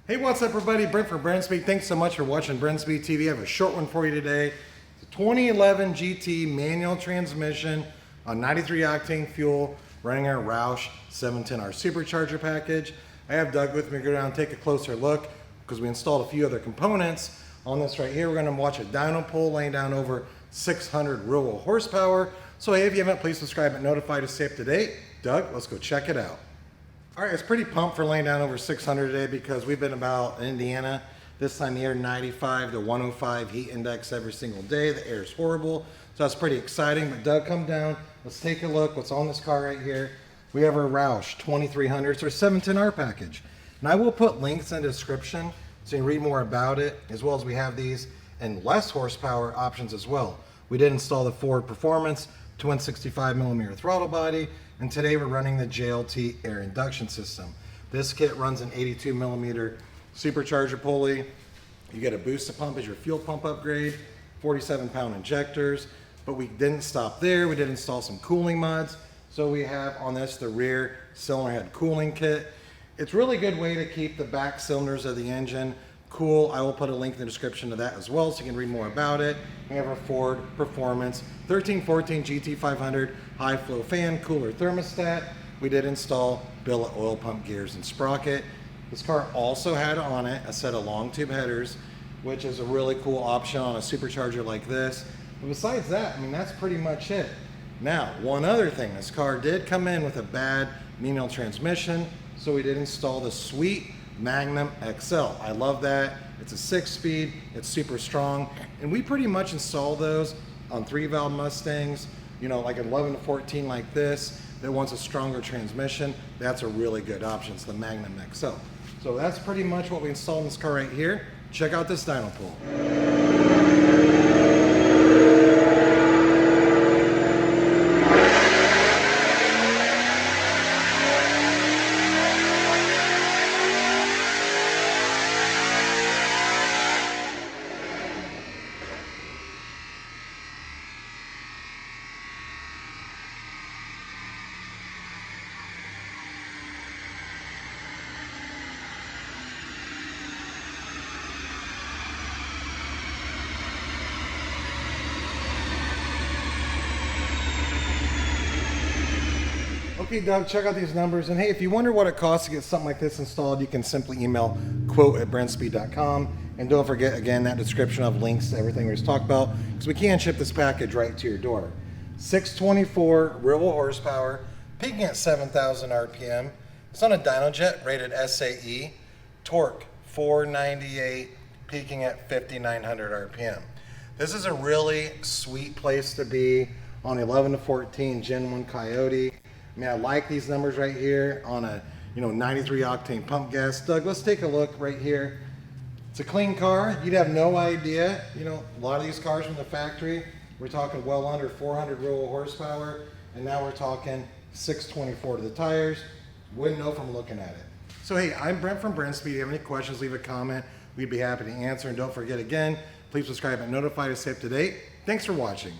Hey, what's up everybody? Brent from Brenspeed. Thanks so much for watching Brenspeed TV. I have a short one for you today. It's a 2011 GT manual transmission on 93 octane fuel running our Roush 710R supercharger package. I have Doug with me to go down and take a closer look because we installed a few other components on this right here. We're going to watch a dyno pull laying down over 600 real horsepower. So hey, if you haven't, please subscribe and notify to stay up to date. Doug, let's go check it out. All right, it's pretty pumped for laying down over 600 today because we've been about in Indiana this time of year, 95 to 105 heat index every single day. The air is horrible, so that's pretty exciting. But Doug, come down. Let's take a look what's on this car right here. We have our Roush 2300. It's our 710R package. And I will put links in the description so you can read more about it, as well as we have these and less horsepower options as well. We did install the Ford Performance 265mm throttle body, and today we're running the JLT air induction system. This kit runs an 82mm supercharger pulley. You get a booster pump as your fuel pump upgrade, 47-pound injectors, but we didn't stop there. We did install some cooling mods. So we have on this the rear cylinder head cooling kit. It's a really good way to keep the back cylinders of the engine cool. I will put a link in the description to that as well so you can read more about it. We have our Ford Performance 1314 GT500 high flow fan cooler thermostat. We did install billet oil pump gears and sprocket. This car also had on it a set of long tube headers, which is a really cool option on a supercharger like this. But besides that, I mean, that's pretty much it. Now, one other thing, this car did come in with a bad manual transmission, so we did install the sweet Magnum XL. I love that. It's a 6-speed, it's super strong, and we pretty much install those on 3-valve Mustangs, you know, like an 11 to 14 like this, that wants a stronger transmission. That's a really good option. It's the Magnum XL. So that's pretty much what we installed in this car right here. Check out this dyno pull. Okay, Doug, check out these numbers. And hey, if you wonder what it costs to get something like this installed, you can simply email quote@brenspeed.com. And don't forget, again, that description of links to everything we just talked about, because we can ship this package right to your door. 624 real horsepower, peaking at 7,000 RPM. It's on a Dynojet rated SAE. Torque 498, peaking at 5,900 RPM. This is a really sweet place to be on 11 to 14 Gen 1 Coyote. I mean, I like these numbers right here on a 93 octane pump gas. Doug, let's take a look right here. It's a clean car. You'd have no idea. A lot of these cars from the factory, we're talking well under 400 real horsepower, and now we're talking 624 to the tires. Wouldn't know from looking at it. So hey, I'm Brent from Brenspeed. If you have any questions, leave a comment. We'd be happy to answer. And don't forget, again, please subscribe and notify to stay up to date. Thanks for watching.